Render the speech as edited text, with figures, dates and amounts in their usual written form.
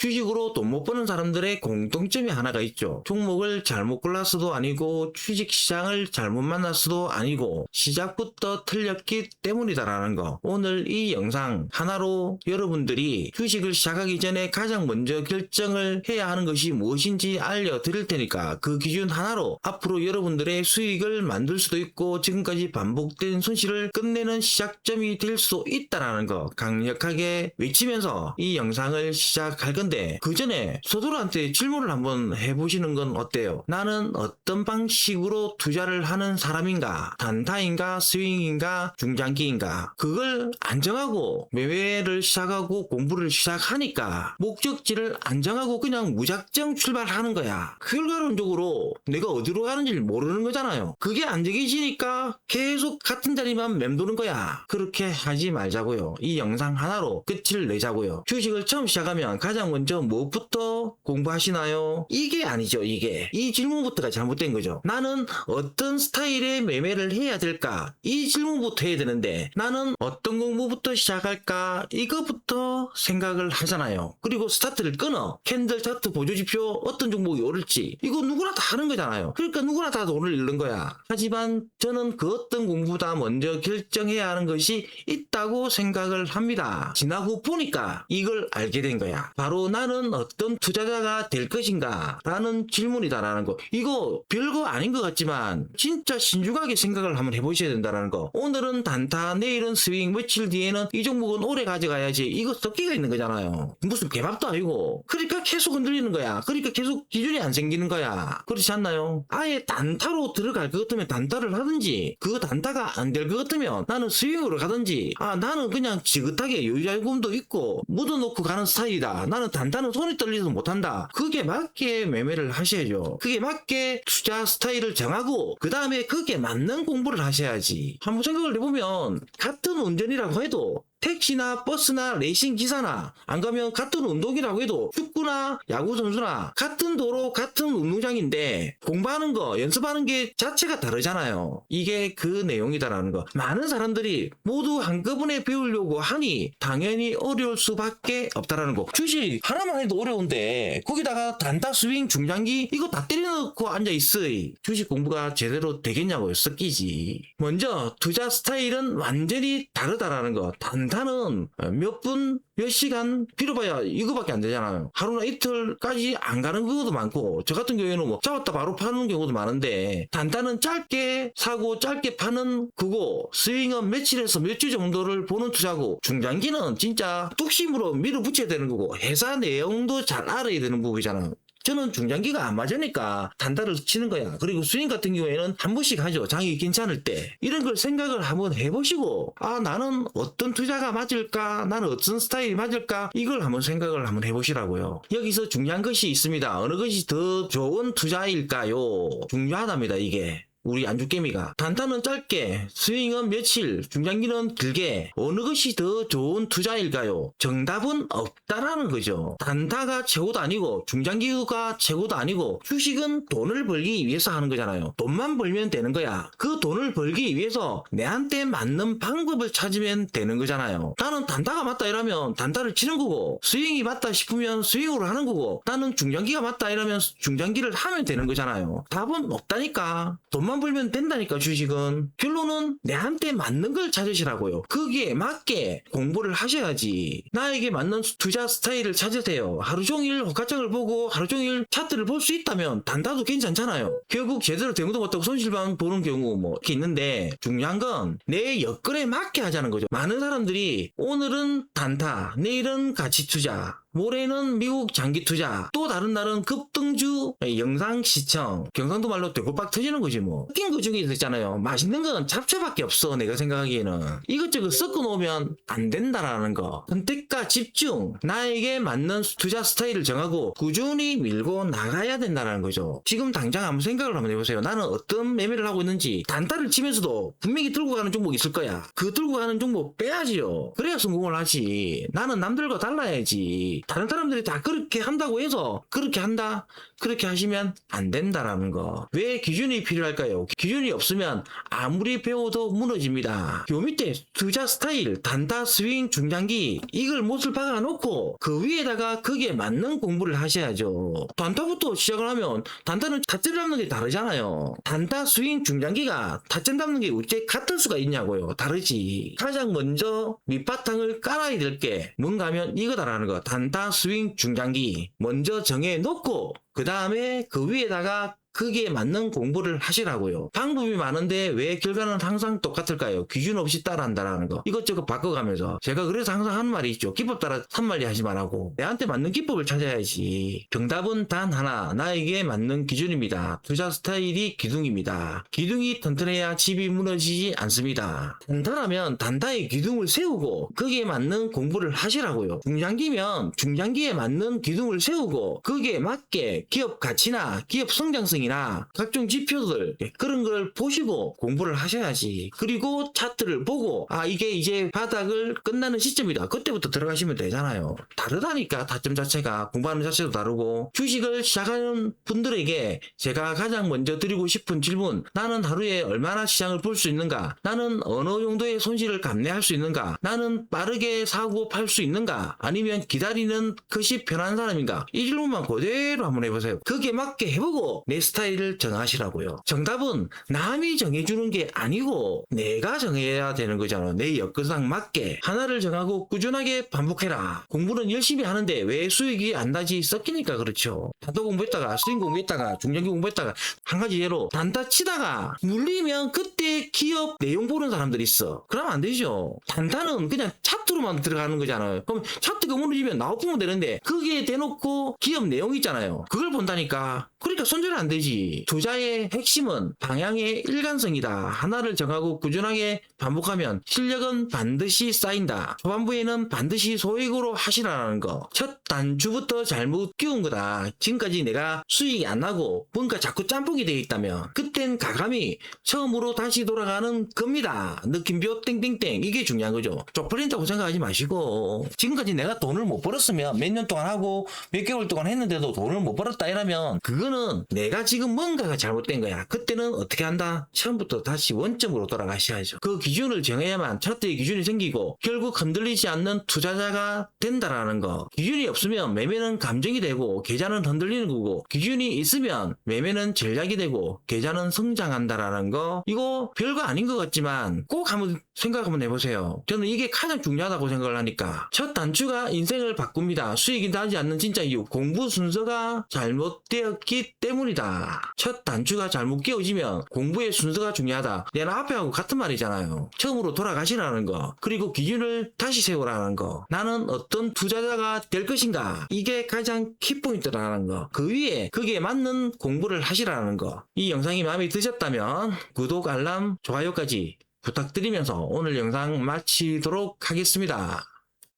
주식으로 돈 못 버는 사람들의 공통점이 하나가 있죠. 종목을 잘못 골랐어도 아니고 주식시장을 잘못 만났어도 아니고 시작부터 틀렸기 때문이다라는 거. 오늘 이 영상 하나로 여러분들이 주식을 시작하기 전에 가장 먼저 결정을 해야 하는 것이 무엇인지 알려드릴 테니까 그 기준 하나로 앞으로 여러분들의 수익을 만들 수도 있고 지금까지 반복된 손실을 끝내는 시작점이 될 수 있다라는 거 강력하게 외치면서 이 영상을 시작할 건데, 그 전에 서두르한테 질문을 한번 해보시는 건 어때요? 나는 어떤 방식으로 투자를 하는 사람인가? 단타인가? 스윙인가? 중장기인가? 그걸 안 정하고 매매를 시작하고 공부를 시작하니까 목적지를 안 정하고 그냥 무작정 출발하는 거야. 결과론적으로 내가 어디로 가는지 모르는 거잖아요. 그게 안 정해지니까 계속 같은 자리만 맴도는 거야. 그렇게 하지 말자고요. 이 영상 하나로 끝을 내자고요. 주식을 처음 시작하면 가장 먼저 무엇부터 공부하시나요? 이게 아니죠. 이 질문부터가 잘못된 거죠. 나는 어떤 스타일의 매매를 해야 될까? 이 질문부터 해야 되는데 나는 어떤 공부부터 시작할까? 이거부터 생각을 하잖아요. 그리고 스타트를 끊어. 캔들 차트 보조지표 어떤 종목이 오를지 이거 누구나 다 하는 거잖아요. 그러니까 누구나 다 돈을 잃는 거야. 하지만 저는 그 어떤 공부보다 먼저 결정해야 하는 것이 있다고 생각을 합니다. 지나고 보니까 이걸 알게 된 거야. 바로 나는 어떤 투자자가 될 것인가 라는 질문이다라는 거. 이거 별거 아닌 것 같지만 진짜 신중하게 생각을 한번 해보셔야 된다는 거. 오늘은 단타, 내일은 스윙, 며칠 뒤에는 이 종목은 오래 가져가야지. 이거 섞기가 있는 거잖아요. 무슨 개밥도 아니고. 그러니까 계속 흔들리는 거야. 그러니까 계속 기준이 안 생기는 거야. 그렇지 않나요? 아예 단타로 들어갈 것 같으면 단타를 하든지, 그 단타가 안 될 것 같으면 나는 스윙으로 가든지, 나는 그냥 지긋하게 여유자금도 있고 묻어놓고 가는 스타일이다. 나는 단타는 손이 떨려서 못한다. 그게 맞게 매매를 하셔야죠. 그게 맞게 투자 스타일을 정하고 그 다음에 그게 맞는 공부를 하셔야지. 한번 생각을 해보면 같은 운전이라고 해도 택시나 버스나 레이싱 기사나 안 가면 같은 운동이라고 해도 축구나 야구 선수나 같은 도로 같은 운동장인데 공부하는 거 연습하는 게 자체가 다르잖아요. 이게 그 내용이다라는 거. 많은 사람들이 모두 한꺼번에 배우려고 하니 당연히 어려울 수밖에 없다라는 거. 주식 하나만 해도 어려운데 거기다가 단타, 스윙, 중장기 이거 다 때려넣고 앉아있어. 주식 공부가 제대로 되겠냐고요. 섞이지. 먼저 투자 스타일은 완전히 다르다라는 거. 단타는 몇 분, 몇 시간 빌어봐야 이거밖에 안 되잖아요. 하루나 이틀까지 안 가는 경우도 많고, 저 같은 경우에는 뭐 잡았다 바로 파는 경우도 많은데, 단타는 짧게 사고 짧게 파는 그거, 스윙은 며칠에서 몇 주 정도를 보는 투자고, 중장기는 진짜 뚝심으로 밀어붙여야 되는 거고, 회사 내용도 잘 알아야 되는 부분이잖아요. 저는 중장기가 안 맞으니까 단타를 치는 거야. 그리고 스윙 같은 경우에는 한 번씩 하죠. 장이 괜찮을 때. 이런 걸 생각을 한번 해보시고, 나는 어떤 투자가 맞을까? 나는 어떤 스타일이 맞을까? 이걸 한번 생각을 한번 해보시라고요. 여기서 중요한 것이 있습니다. 어느 것이 더 좋은 투자일까요? 중요하답니다, 이게. 우리 안주깨미가. 단타는 짧게, 스윙은 며칠, 중장기는 길게. 어느 것이 더 좋은 투자일까요? 정답은 없다라는 거죠. 단타가 최고도 아니고 중장기가 최고도 아니고 주식은 돈을 벌기 위해서 하는 거잖아요. 돈만 벌면 되는 거야. 그 돈을 벌기 위해서 내한테 맞는 방법을 찾으면 되는 거잖아요. 나는 단타가 맞다 이러면 단타를 치는 거고, 스윙이 맞다 싶으면 스윙으로 하는 거고, 나는 중장기가 맞다 이러면 중장기를 하면 되는 거잖아요. 답은 없다니까. 돈만 벌면 된다니까. 주식은 결론은 내한테 맞는 걸 찾으시라고요. 거기에 맞게 공부를 하셔야지. 나에게 맞는 투자 스타일을 찾으세요. 하루 종일 호가창을 보고 하루 종일 차트를 볼 수 있다면 단타도 괜찮잖아요. 결국 제대로 된 것도 못하고 손실만 보는 경우 뭐 이렇게 있는데, 중요한 건 내 여건에 맞게 하자는 거죠. 많은 사람들이 오늘은 단타, 내일은 가치 투자, 모레는 미국 장기 투자, 또 다른 날은 급등주 영상 시청, 경상도 말로 대고박 터지는 거지 뭐. 웃긴 거 중에 있잖아요. 맛있는 건 잡초밖에 없어. 내가 생각하기에는 이것저것 섞어 놓으면 안 된다라는 거. 선택과 집중, 나에게 맞는 투자 스타일을 정하고 꾸준히 밀고 나가야 된다는 거죠. 지금 당장 한번 생각을 한번 해보세요. 나는 어떤 매매를 하고 있는지. 단타를 치면서도 분명히 들고 가는 종목이 있을 거야. 그 들고 가는 종목 빼야지요. 그래야 성공을 하지. 나는 남들과 달라야지. 다른 사람들이 다 그렇게 한다고 해서 그렇게 한다? 그렇게 하시면 안 된다라는 거. 왜 기준이 필요할까요? 기준이 없으면 아무리 배워도 무너집니다. 요 밑에 투자 스타일, 단타, 스윙, 중장기 이걸 못을 박아놓고 그 위에다가 거기에 맞는 공부를 하셔야죠. 단타부터 시작을 하면 단타는 타점 잡는 게 다르잖아요. 단타, 스윙, 중장기가 타점 잡는 게 어째 같을 수가 있냐고요. 다르지. 가장 먼저 밑바탕을 깔아야 될 게 뭔가 하면 이거다라는 거. 단타, 스윙, 중장기 먼저 정해놓고 그 다음에 그 위에다가 거기에 맞는 공부를 하시라고요. 방법이 많은데 왜 결과는 항상 똑같을까요? 기준 없이 따라한다라는 거. 이것저것 바꿔가면서. 제가 그래서 항상 하는 말이 있죠. 기법 따라 산말리 하지 말라고. 내한테 맞는 기법을 찾아야지. 정답은 단 하나. 나에게 맞는 기준입니다. 투자 스타일이 기둥입니다. 기둥이 튼튼해야 집이 무너지지 않습니다. 단타라면 단타의 기둥을 세우고 거기에 맞는 공부를 하시라고요. 중장기면 중장기에 맞는 기둥을 세우고 거기에 맞게 기업 가치나 기업 성장성 이나 각종 지표들 그런 걸 보시고 공부를 하셔야지. 그리고 차트를 보고 이게 이제 바닥을 끝나는 시점이다. 그때부터 들어가시면 되잖아요. 다르다니까. 타점 자체가 공부하는 자체도 다르고. 주식을 시작하는 분들에게 제가 가장 먼저 드리고 싶은 질문, 나는 하루에 얼마나 시장을 볼 수 있는가? 나는 어느 정도의 손실을 감내할 수 있는가? 나는 빠르게 사고 팔 수 있는가? 아니면 기다리는 것이 편한 사람인가? 이 질문만 그대로 한번 해보세요. 거기에 맞게 해보고 내 스타일을 정하시라고요. 정답은 남이 정해주는 게 아니고 내가 정해야 되는 거잖아. 내 여건상 맞게 하나를 정하고 꾸준하게 반복해라. 공부는 열심히 하는데 왜 수익이 안 나지? 섞이니까 그렇죠. 단타 공부했다가 스윙 공부했다가 중장기 공부했다가 한 가지 예로 단타 치다가 물리면 그때 기업 내용 보는 사람들이 있어. 그러면 안 되죠. 단타는 그냥 차트로만 들어가는 거잖아요. 그럼 차트가 무너지면 나오면 되는데 거기에 대놓고 기업 내용 있잖아요. 그걸 본다니까. 그러니까 손절이 안 되지. 투자의 핵심은 방향의 일관성이다. 하나를 정하고 꾸준하게 반복하면 실력은 반드시 쌓인다. 초반부에는 반드시 소액으로 하시라는 거. 첫 단추부터 잘못 끼운 거다. 지금까지 내가 수익이 안 나고 뭔가 자꾸 짬뽕이 되어 있다면 그땐 가감히 처음으로 다시 돌아가는 겁니다. 느낌표 땡땡땡. 이게 중요한 거죠. 쪽팔린다고 생각하지 마시고 지금까지 내가 돈을 못 벌었으면 몇 년 동안 하고 몇 개월 동안 했는데도 돈을 못 벌었다 이러면 그거는 내가 지금 뭔가가 잘못된 거야. 그때는 어떻게 한다? 처음부터 다시 원점으로 돌아가셔야죠. 그 기준을 정해야만 차트의 기준이 생기고 결국 흔들리지 않는 투자자가 된다라는 거. 기준이 없으면 매매는 감정이 되고 계좌는 흔들리는 거고 기준이 있으면 매매는 전략이 되고 계좌는 성장한다라는 거. 이거 별거 아닌 것 같지만 꼭 한번 생각 한번 해보세요. 저는 이게 가장 중요하다고 생각을 하니까. 첫 단추가 인생을 바꿉니다. 수익이 나지 않는 진짜 이유. 공부 순서가 잘못되었기 때문이다. 첫 단추가 잘못 끼워지면 공부의 순서가 중요하다. 내가 앞에 하고 같은 말이잖아요. 처음으로 돌아가시라는 거. 그리고 기준을 다시 세우라는 거. 나는 어떤 투자자가 될 것인가. 이게 가장 키포인트라는 거. 그 위에 거기에 맞는 공부를 하시라는 거. 이 영상이 마음에 드셨다면 구독, 알람, 좋아요까지 부탁드리면서 오늘 영상 마치도록 하겠습니다.